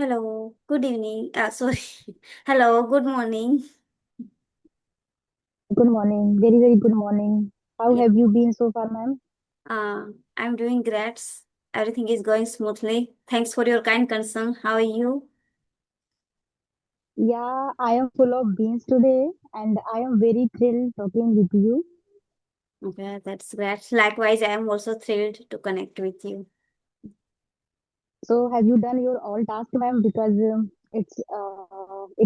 Hello, good evening. Sorry. Hello, good morning. Good morning. Very, very good morning. How Yeah, have you been so far, ma'am? I'm doing great. Everything is going smoothly. Thanks for your kind concern. How are you? Yeah, I am full of beans today and I am very thrilled talking with you. Okay, that's great. Likewise, I am also thrilled to connect with you. So, have you done your all task, ma'am? Because it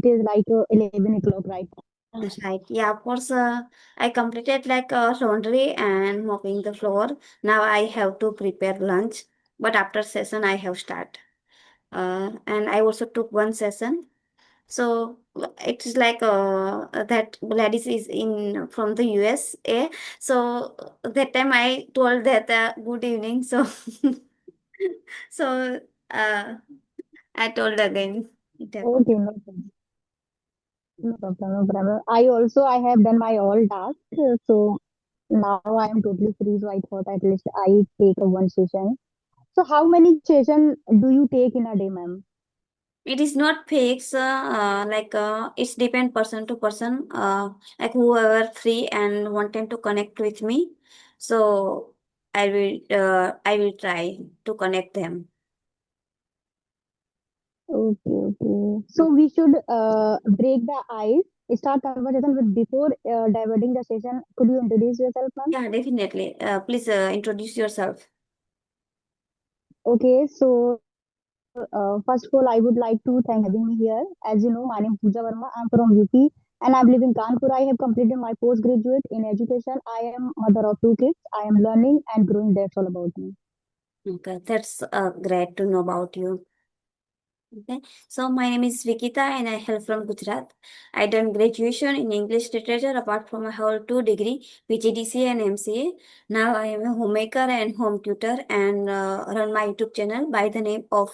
is like 11 o'clock right now. That's right. Yeah, of course. I completed like laundry and mopping the floor. Now I have to prepare lunch. But after session, I have start. And I also took one session. So it is like that Gladys is in from the USA. So that time I told that good evening. So so uh, I told again. It happened. Okay, no problem. No problem, no problem. I have done my all task. So now I am totally free. So I thought at least I take a one session. So how many session do you take in a day, ma'am? It is not fixed. Like it's depend person to person. Like whoever free and wanting to connect with me. So I will try to connect them. Okay, okay. So we should break the ice, start conversation with before diverting the session. Could you introduce yourself, ma'am? Yeah, definitely. Please introduce yourself. Okay, so first of all, I would like to thank having me here. As you know, my name is Pooja Verma. I'm from UP and I live in Kanpur. I have completed my postgraduate in education. I am mother of two kids. I am learning and growing. That's all about me. Okay, that's great to know about you. Okay, so my name is Vikita and I hail from Gujarat. I done graduation in English literature apart from my whole two degree, PGDCA and MCA. Now I am a homemaker and home tutor and run my YouTube channel by the name of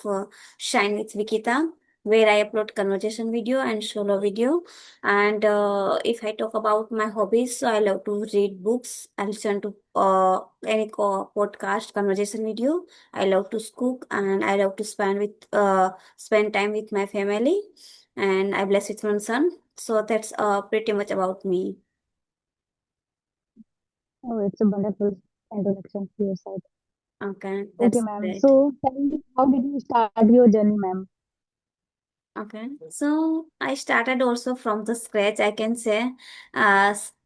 Shine with Vikita, where I upload conversation video and solo video. And if I talk about my hobbies, so I love to read books. I listen to any podcast, conversation video. I love to cook and I love to spend time with my family, and I bless with one son. So that's pretty much about me. Oh, it's a wonderful introduction to your side. Okay, Okay, that's ma'am. great. So tell me, how did you start your journey, ma'am? Okay, so I started also from the scratch. I can say,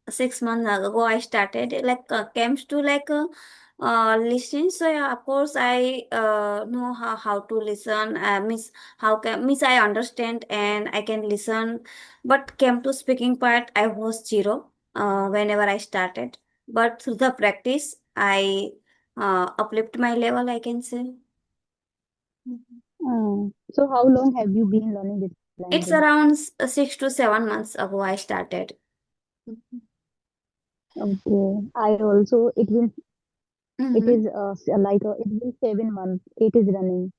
6 months ago I started like comes to like listening. So yeah, of course I know how to listen. Miss how can miss I understand and I can listen, but came to speaking part I was zero. Whenever I started, but through the practice I uplift my level. I can say. So how long have you been learning this It's language? around 6 to 7 months ago I started. Okay. I also it Mm-hmm. is it will 7 months. It is running.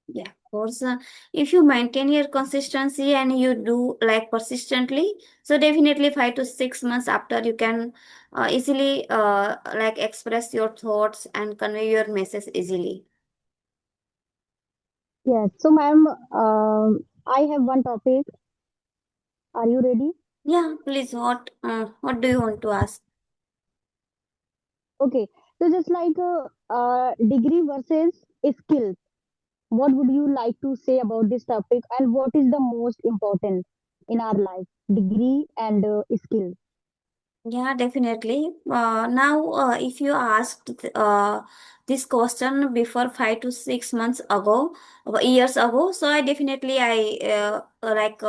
Yeah, of course. If you maintain your consistency and you do like persistently, so definitely 5 to 6 months after you can easily like express your thoughts and convey your message easily. Yes. So ma'am, I have one topic. Are you ready? Yeah, please. What do you want to ask? Okay. So just like degree versus skills. What would you like to say about this topic and what is the most important in our life? Degree and skill. Yeah, definitely. Now, if you asked this question before 5 to 6 months ago, years ago, so I definitely like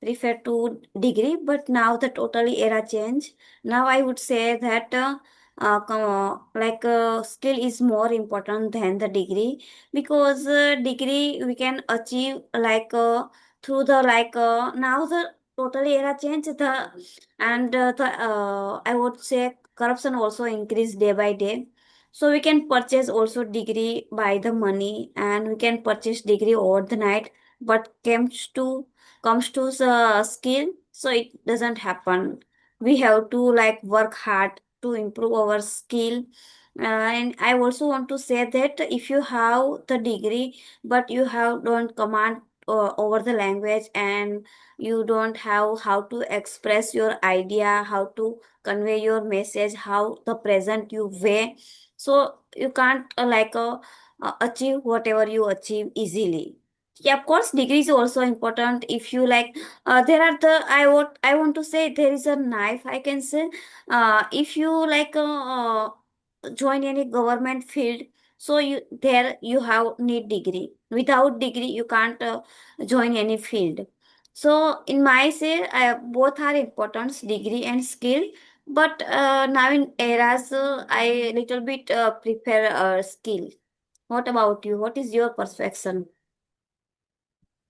refer to degree. But now the totally era change. Now I would say that skill is more important than the degree, because degree we can achieve through the now the totally era change the and I would say corruption also increase day by day. So we can purchase also degree by the money and we can purchase degree over the night, but comes to the skill, so it doesn't happen. We have to like work hard to improve our skill, And I also want to say that if you have the degree, but you have don't command over the language, and you don't have how to express your idea, how to convey your message, how the present you way, so you can't achieve whatever you achieve easily. Yeah, of course, degree is also important. If you like, there are the I want to say there is a knife I can say. If you like join any government field, so you have need degree. Without degree you can't join any field. So in my say, both are important, degree and skill. But now in eras, I little bit prefer skill. What about you? What is your perception?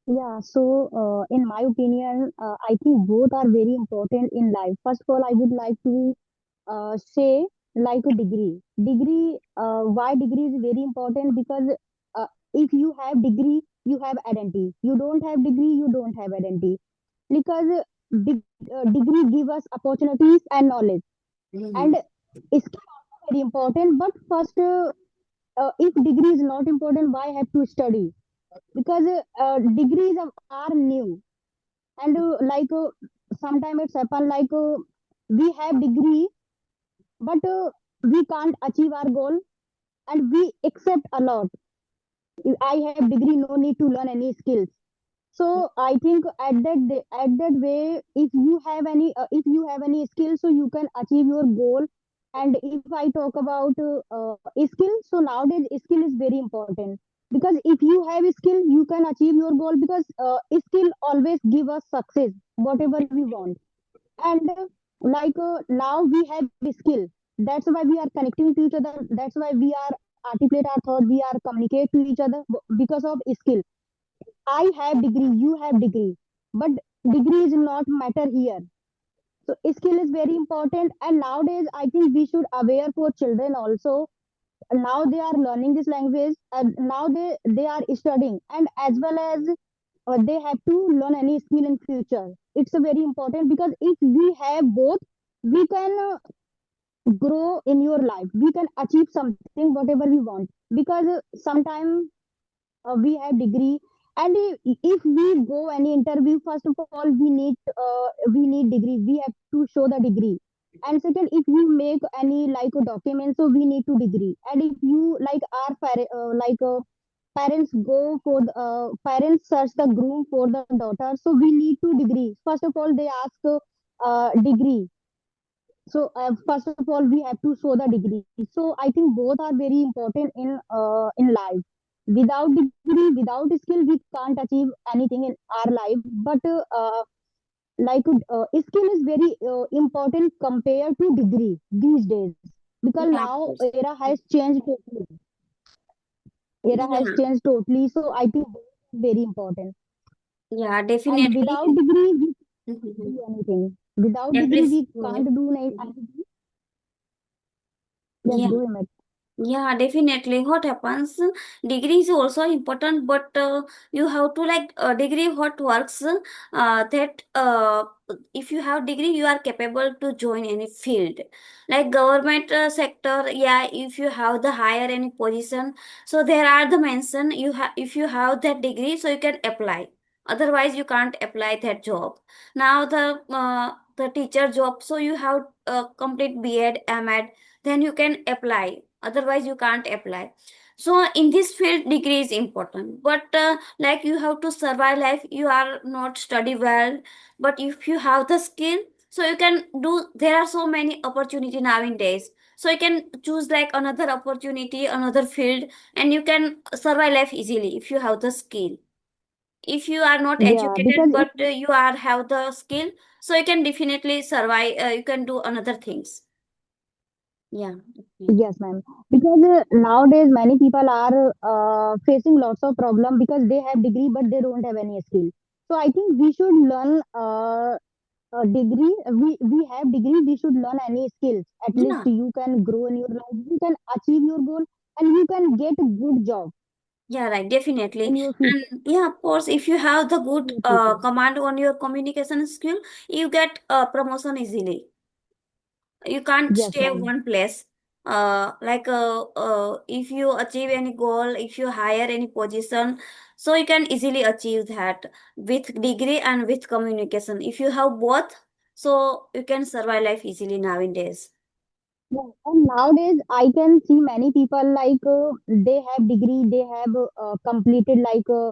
Yeah, so in my opinion, I think both are very important in life. First of all, I would like to say like a degree. Why degree is very important? Because if you have degree, you have identity. You don't have degree, you don't have identity. Because degree give us opportunities and knowledge, and Mhm. skill also very important. But first, if degree is not important, why have to study? Because degrees are new, and sometimes it's happen we have degree, but we can't achieve our goal, and we accept a lot. If I have degree, no need to learn any skills. So I think at that way, if you have any skill, so you can achieve your goal. And if I talk about skill, so nowadays skill is very important, because if you have skill, you can achieve your goal, because skill always give us success whatever we want. And now we have skill, that's why we are connecting to each other, that's why we are articulate our thought, we are communicate to each other because of skill. I have degree, you have degree, but degree is not matter here. So skill is very important, and nowadays I think we should aware for children also. Now they are learning this language, and now they are studying, and as well as they have to learn any skill in future. It's a very important, because if we have both, we can grow in your life. We can achieve something whatever we want, because sometimes we have degree, and if we go any interview, first of all we need degree, we have to show the degree. And second, if you make any like a document, so we need to degree. And if you like parents go for parents search the groom for the daughter, so we need to degree. First of all they ask degree. So first of all we have to show the degree. So I think both are very important in life. Without degree, without skill, we can't achieve anything in our life. But skill is very important compared to degree these days, because Yeah, of now course. era has Yeah, changed totally. So I think both are very important. yeah, And definitely. without degree we can't Mhm. do anything. Without Yeah, degree please we go ahead. can't do anything. Yes, Yeah. go ahead. Yeah, definitely. What happens? Degree is also important, but you have to like degree what works. That if you have degree, you are capable to join any field, like government sector. Yeah, if you have the higher any position, so there are the mention you have. If you have that degree, so you can apply. Otherwise, you can't apply that job. Now the teacher job, so you have complete B.Ed, M.Ed, then you can apply, otherwise you can't apply. So in this field degree is important, but like you have to survive life, you are not study well, but if you have the skill, so you can do. There are so many opportunity nowadays, so you can choose like another opportunity, another field, and you can survive life easily if you have the skill. If you are not Yeah, educated because but you are have the skill, so you can definitely survive, you can do another things. Yeah, definitely. yes, ma'am. Because nowadays many people are facing lots of problem, because they have degree but they don't have any skill. So I think we should learn a degree. We have degree. We should learn any skills. At least Yeah. you can grow in your life. You can achieve your goal, and you can get a good job Yeah, right, definitely. in your future. And yeah, of course, if you have the In good your future. command on your communication skill, you get promotion easily. You can't Yes, stay ma'am. one place. if you achieve any goal, if you hire any position, so you can easily achieve that with degree and with communication. If you have both, so you can survive life easily nowadays. Yeah, and nowadays I can see many people like they have degree, they have completed like a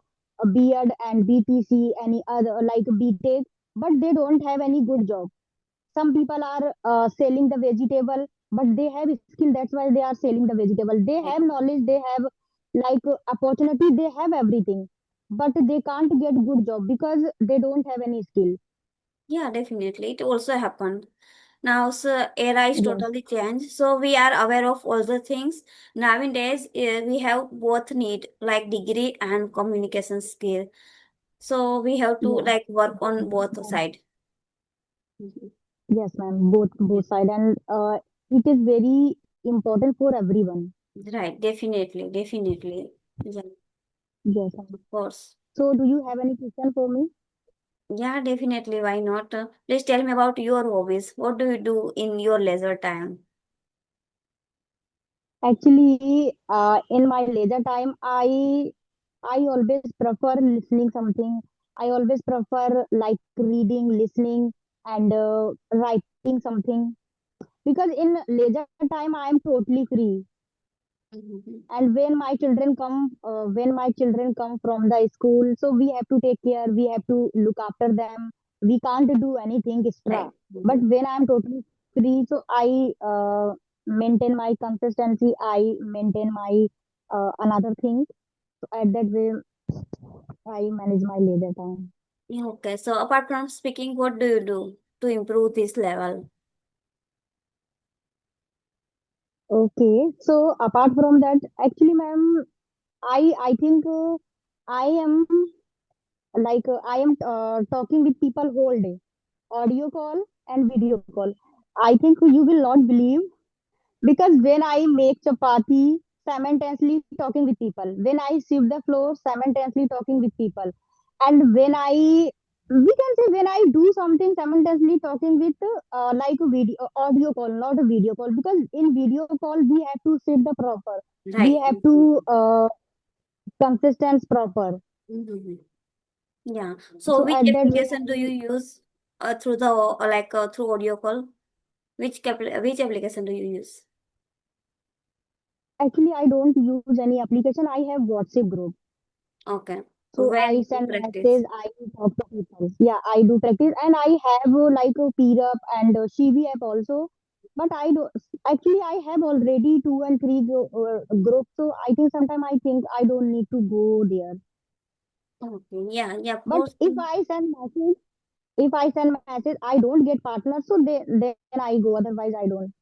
B.Ed and BTC, any other like BTech, but they don't have any good job. Some people are selling the vegetable, but they have skill. That's why they are selling the vegetable. They Right. have knowledge, they have like opportunity, they have everything, but they can't get good job because they don't have any skill. Yeah, definitely. It also happened. Now, so era is Yes, totally changed. So we are aware of all the things. Nowadays, we have both need like degree and communication skill. So we have to yeah. like work on Both both side. side. Mhm. Yes, ma'am. Both side, and it is very important for everyone. Right, definitely, definitely. Yeah, Yes, ma'am. of course. So, do you have any question for me? Yeah, definitely. Why not? Please tell me about your hobbies. What do you do in your leisure time? Actually, in my leisure time, I always prefer listening something. I always prefer like reading, listening, and writing something. Because in leisure time, I am totally free. Mhm. And when my children come from the school, so we have to take care. We have to look after them. We can't do anything extra. Right. But Mhm. when I am totally free, so I maintain my consistency. I maintain my another thing. So at that way, I manage my leisure time. Yeah, okay. So apart from speaking, what do you do to improve this level? Okay. So apart from that, actually, ma'am, I think I am I am talking with people whole day, audio call and video call. I think you will not believe because when I make chapati, simultaneously talking with people. When I sweep the floor, simultaneously talking with people. And we can say when I do something, simultaneously talking with like a video, audio call, not a video call. Because in video call, we have to sit the proper. We Right. have Mhm. to consistence proper. Mhm. Yeah. So So which at that way, application do you use through the through audio call? Which application do you use? actually, I don't use any application. I have WhatsApp group. Okay. So Where I you do send practice? message, I talk to people. Yeah, I do practice, and I have like a peer up and Shivi app also. But I do actually I have already two and three groups. So I think sometimes I think I don't need to go there. Okay. Yeah. Yeah. Of But course. if I send message, I don't get partners. So then I go. Otherwise, I don't.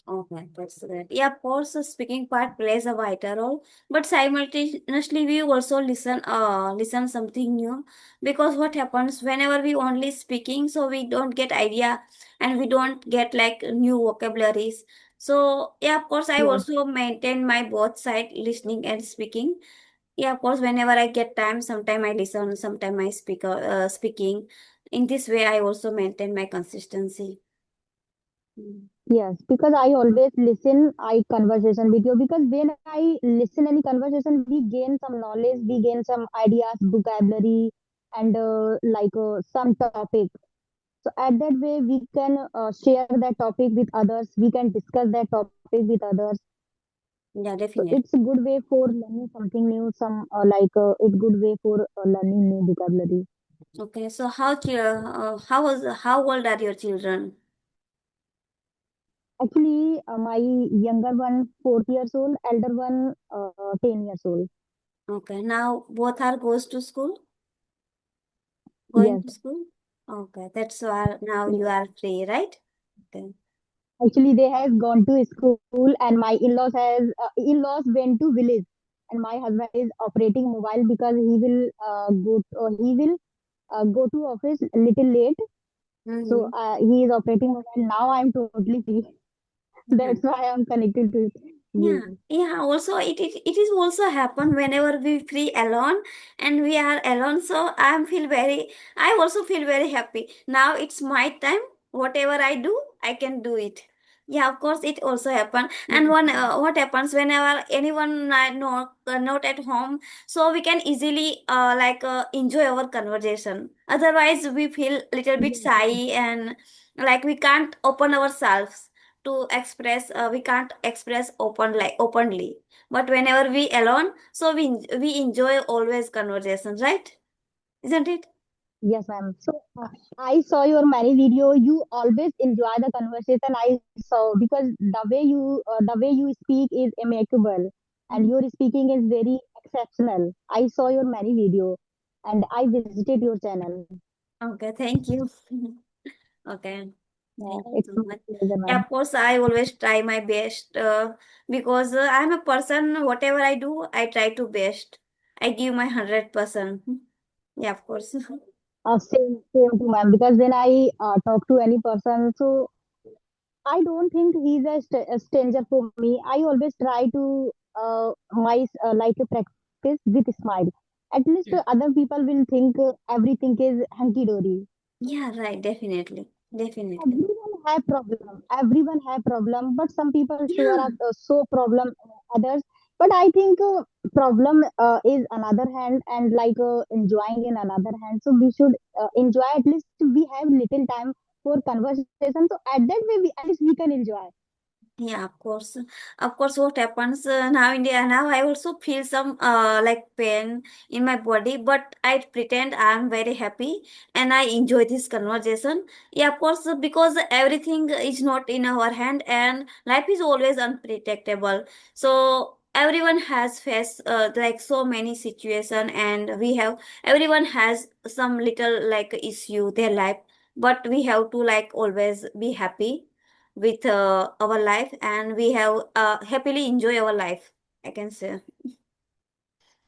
Okay, that's great. Yeah, of course, the speaking part plays a vital role, but simultaneously we also listen something new, because what happens whenever we only speaking, so we don't get idea and we don't get like new vocabularies. So yeah, of course, I Yes. also maintain my both side listening and speaking. Yeah, of course, whenever I get time, sometime I listen, sometime I speaking. In this way, I also maintain my consistency. Mm. Yes, because I always listen, I conversation with you because when I listen any conversation, we gain some knowledge, we gain some ideas, vocabulary, and some topic. So at that way, we can share that topic with others. We can discuss that topic with others. Yeah, So it's definitely. a good way for learning something new. It's good way for learning new vocabulary. Okay, so how old are your children? Actually, my younger one 4 years old, elder one 10 years old. Okay, now both are going Yes. to school. Okay, that's why now you Yes. are free, right? Okay. Actually, they has gone to school, and my in-laws went to village, and my husband is operating mobile because he will go to office a little late. So Mm-hmm. he is operating mobile. Now I'm totally free. Yeah. That's why I'm connected to Yeah. you. Yeah. Also, it is also happen whenever we free alone and we are alone. So I also feel very happy. Now it's my time. Whatever I do, I can do it. Yeah, of course, it also happen. And one, what happens whenever anyone not at home, so we can easily enjoy our conversation. Otherwise, we feel little bit Yes, shy and like we can't open ourselves to express. We can't express openly. But whenever we alone, so we enjoy always conversations, right? Isn't it? yes, ma'am. So I saw your many video. You always enjoy the conversation. I saw because the way you speak is immaculate, and your speaking is very exceptional. I saw your many video, and I visited your channel. Okay, thank you. Okay. Yeah, Thank you it's so my much. pleasure, Yeah, ma'am. of course, I always try my best because I'm a person, whatever I do, I try to best. I give my 100%. Yeah, of course. Same to ma'am. Because when I talk to any person, so I don't think he's a stranger for me. I always try to like to practice with smile. At least other people will think everything is hunky dory. Yeah, right. Definitely. Definitely. Everyone have problem, but some people sure Yeah. are so problem others. But I think problem is another hand, and like enjoying in another hand. So we should enjoy. At least we have little time for conversation. So at that way, we at least we can enjoy. Yeah, of course. Of course, what happens now in India now, I also feel some like pain in my body, but I pretend I'm very happy and I enjoy this conversation. Yeah, of course, because everything is not in our hand and life is always unpredictable. So everyone has faced like so many situation, and we have everyone has some little like issue their life, but we have to like always be happy with our life, and we have happily enjoy our life, I can say.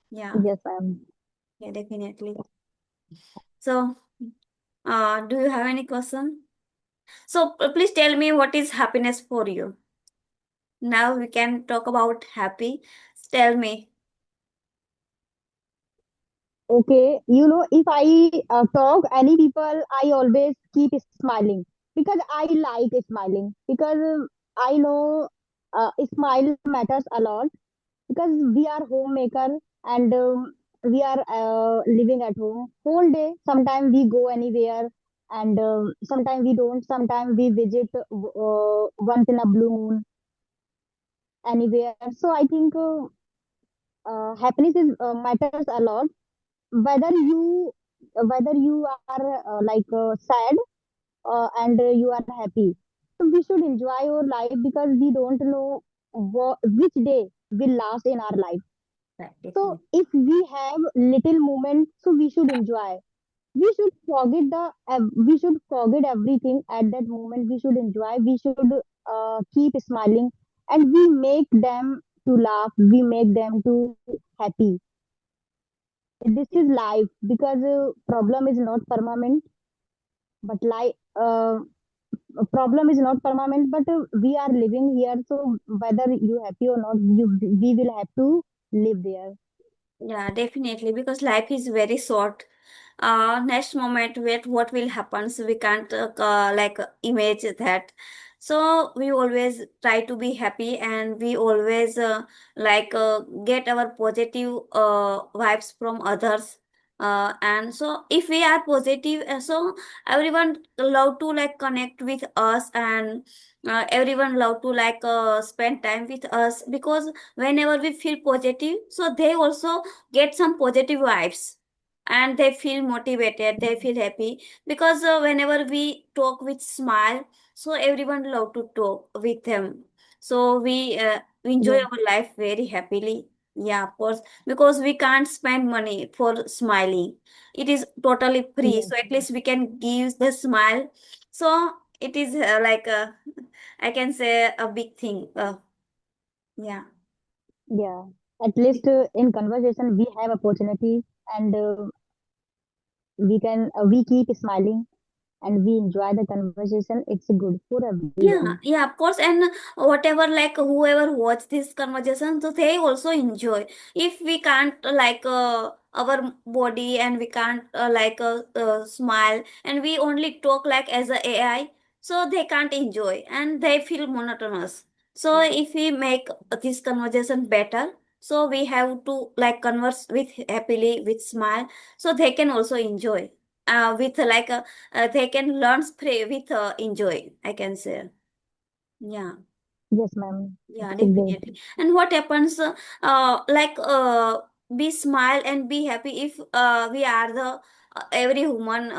Yeah. Yes, ma'am. Yeah, definitely. So do you have any question? So please tell me, what is happiness for you? Now we can talk about happy. Tell me. Okay, if I talk any people, I always keep smiling because I like smiling because I know smile matters a lot because we are homemaker and we are living at home whole day. Sometimes we go anywhere and sometimes we don't. Sometimes we visit once in a blue moon anywhere. So I think happiness is matters a lot whether you are sad and you are happy. So we should enjoy our life because we don't know which day will last in our life. Right, So definitely. if we have little moment, so we should enjoy. We should forget everything at that moment. We should enjoy. We should keep smiling, and we make them to laugh. We make them to happy. This is life because problem is not permanent, but a problem is not permanent, but we are living here, so whether you happy or not, we will have to live there. Yeah, definitely, because life is very short. Next moment, wait, what will happen? So we can't image that. So we always try to be happy, and we always get our positive vibes from others. And so if we are positive, so everyone love to like connect with us, and everyone love to spend time with us, because whenever we feel positive, so they also get some positive vibes, and they feel motivated, they feel happy, because whenever we talk with smile, so everyone love to talk with them. So we enjoy Yes, our life very happily. Yeah, of course, because we can't spend money for smiling. It is totally free, yes, so at least we can give the smile. So it is I can say a big thing. Yeah. yeah. At least in conversation we have opportunity, and we keep smiling and we enjoy the conversation. It's good for Yeah, everyone. yeah, of course. And whatever, like whoever watch this conversation, so they also enjoy. If we can't our body, and we can't smile, and we only talk like as a AI, so they can't enjoy and they feel monotonous. So if we make this conversation better, so we have to like converse with happily, with smile, so they can also enjoy. With like they can learn spray with enjoy, I can say. Yeah. Yes, ma'am. Yeah, It's great. definitely. And what happens, be smile and be happy if we are the every human,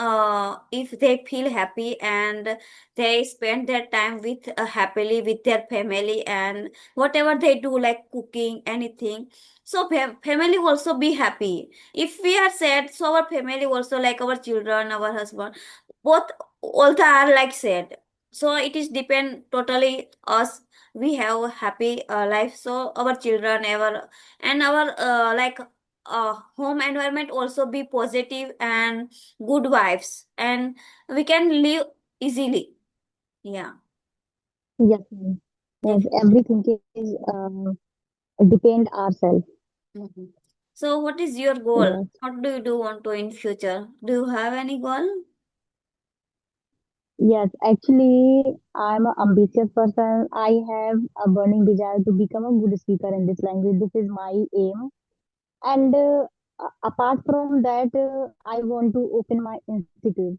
if they feel happy and they spend their time with happily with their family and whatever they do, like cooking, anything. So family also be happy. If we are sad, so our family also, like our children, our husband, both also are like sad. So it is depend totally us, we have a happy life, so our children ever and our home environment also be positive and good vibes and we can live easily. Yeah, Yes, ma'am. Yes, definitely. everything is depend ourselves. Mhm. So what is your goal? Yes. What do you do want to in future? Do you have any goal? Yes, actually, I'm an ambitious person. I have a burning desire to become a good speaker in this language. This is my aim. And apart from that, I want to open my institute.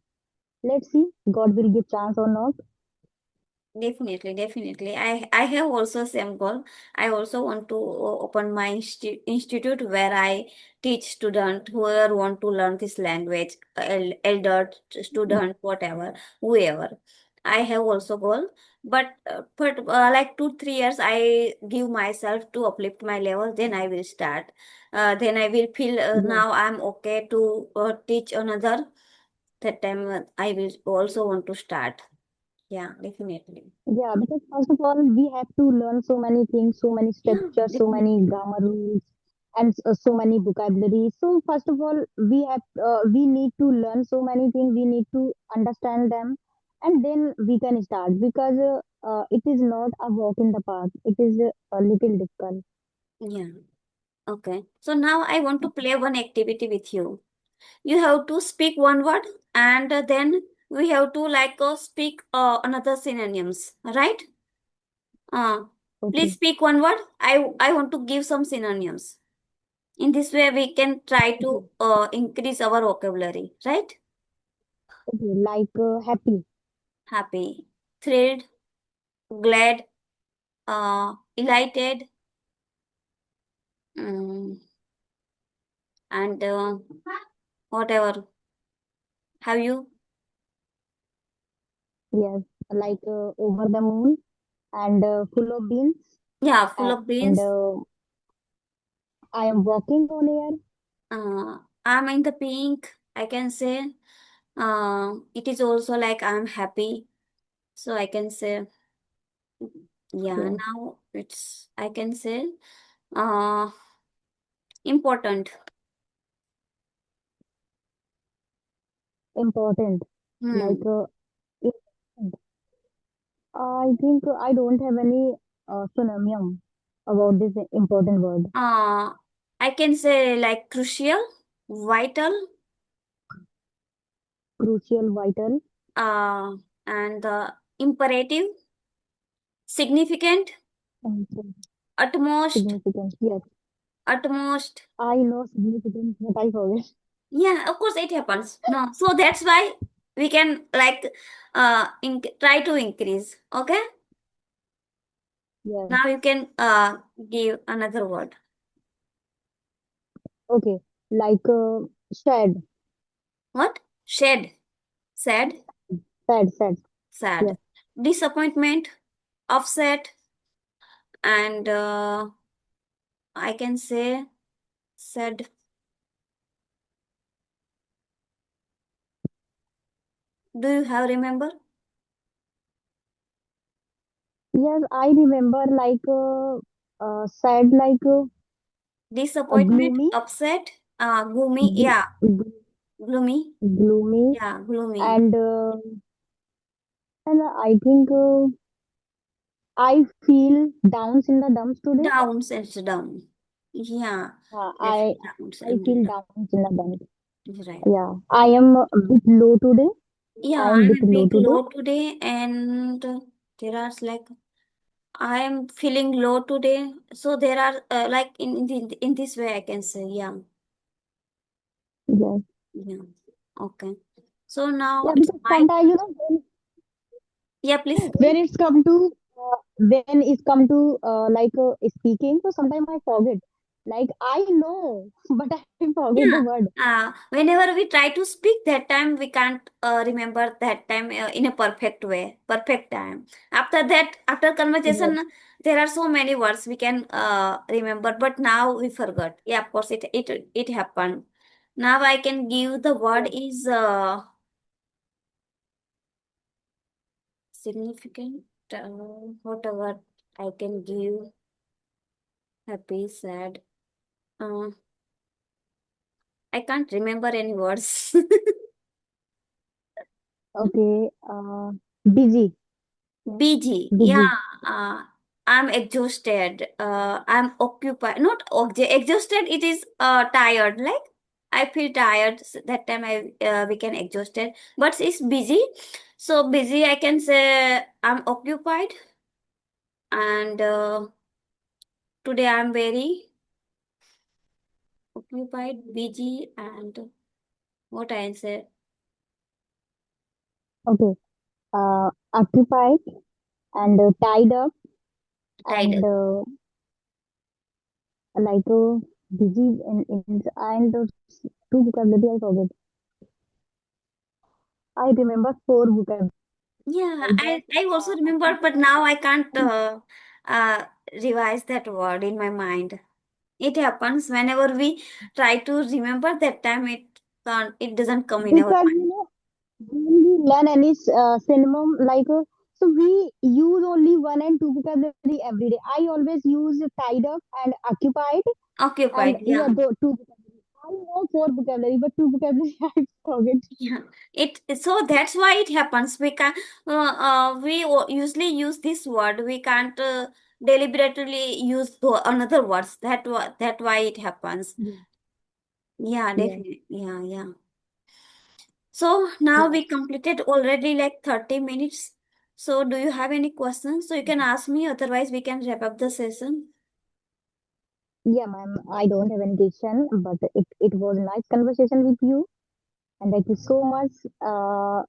Let's see, God will give chance or not. Definitely, definitely. I have also same goal. I also want to open my institute where I teach student whoever want to learn this language, elder student, whatever, whoever. I have also goal, but like 2 3 years I give myself to uplift my level. Then I will start. Then I will feel Yes. now I'm okay to teach another. That time I will also want to start. Yeah, definitely. Yeah, because first of all, we have to learn so many things, so many Yeah, structures, so many definitely. grammar rules, and so many vocabulary. So first of all, we need to learn so many things. We need to understand them, and then we can start. Because it is not a walk in the park. It is a little difficult. Yeah. Okay. So now I want to play one activity with you. You have to speak one word and then we have to speak another synonyms, right? Uh, please Okay, speak one word. I want to give some synonyms. In this way we can try okay, to increase our vocabulary, right? okay. Like happy, Happy, thrilled, glad, elated, mm, and whatever. Have you? yes. Like over the moon and full of beans, Yeah, full of and beans. I am walking on air. I'm in the pink, I can say. It is also like I'm happy. So I can say, yeah, Yes, now it's, I can say, uh, important. important. Like Hmm. important. I think I don't have any synonym about this important word. Uh, I can say like crucial, vital, Crucial, vital, uh, and imperative, significant, and utmost, significant. Yes, utmost. I know significant, but I forget. Yeah, of course it happens. No, so that's why we can try to increase. Okay. Yes. Now you can give another word. Okay. Like sad, What? Shed. Sad. sad, sad. Sad. Yes. Disappointment. Upset. And I can say sad. Do you have remember? Yes, I remember like sad, like Disappointment. gloomy, Upset. Gloomy. gl- Yeah. gl- Gloomy. gloomy, Yeah. Gloomy. and I think I feel downs in the dumps today. Down and down. Yeah. Uh, That's I downs I and feel down. downs in the dumps. Right. Yeah, I am a bit low today. Yeah, I am I'm bit a low bit today. low today, and there are like I am feeling low today. So there are like in this way I can say, yeah, Yes. yeah, okay. So now Yeah, it's because my sometimes yeah, please. when it's come to speaking, so sometimes I forget. Like I know, but I forget the Yeah. word. Whenever we try to speak that time, we can't remember that time in a perfect way, perfect time. After that, after Yes. conversation, there are so many words we can remember, but now we forgot. Yeah, of course, it happened. Now I can give the word Yes. is significant. Whatever I can give, happy, sad. Uh, I can't remember any words. Okay. Busy. Busy, Busy. yeah. I'm exhausted. I'm occupied. Not exhausted. It is tired. Like I feel tired. That time I became exhausted. But it's busy. So busy. I can say I'm occupied. And today I'm very occupied, busy, and what I say Okay. Occupied and tied up tied and up. like busy and two vocabulary I forget. I remember four vocabulary. Yeah, Tied up, I also remember, but occupied. now I can't uh, revise that word in my mind. It happens whenever we try to remember that time. It doesn't come in our Because mind. when we learn any synonym so we use only one and two vocabulary every day. I always use tied up and occupied and Occupied, yeah, yeah. two vocabulary. I know four vocabulary, but two vocabulary I forget. Yeah, so that's why it happens. We usually use this word. We can't deliberately use another words. That why it happens. Yeah, Yeah, yeah, definitely. Yeah, yeah. So now yeah. we completed already like 30 minutes. So do you have any questions? So you can ask me. Otherwise, we can wrap up the session. Yeah, ma'am. I don't have any question, but it was a nice conversation with you, and thank you so much.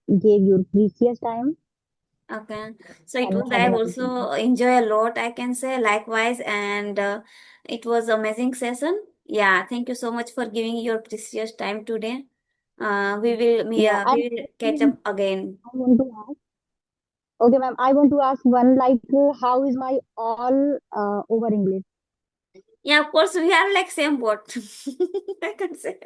Gave your precious time, Okay, so it and was, have I a nice day. also enjoy a lot, I can say likewise, and it was amazing session. Yeah, thank you so much for giving your precious time today. Yeah, We will catch up again. I want to ask. Okay, ma'am. I want to ask one how is my all over English? Yeah, of course, we are like same boat. I can say.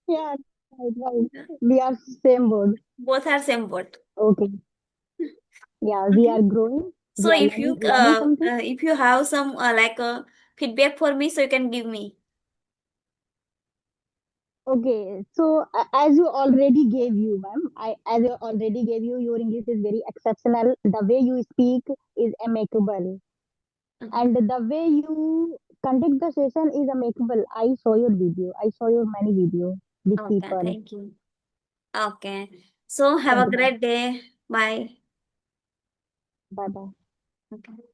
Yeah, right, right. We are same board. Both are same boat. Okay. Yeah, we Okay. are growing. So We are learning something. if you have some feedback for me, so you can give me. Okay, so as you already gave you, ma'am, as you already gave you, your English is very exceptional. The way you speak is amicable, Mhm. and the way you conduct the session is amicable. I saw your video. I saw your many video with Okay, people. thank you. Okay. So have Thank a you, ma'am. great day. Bye. Bye bye. Okay.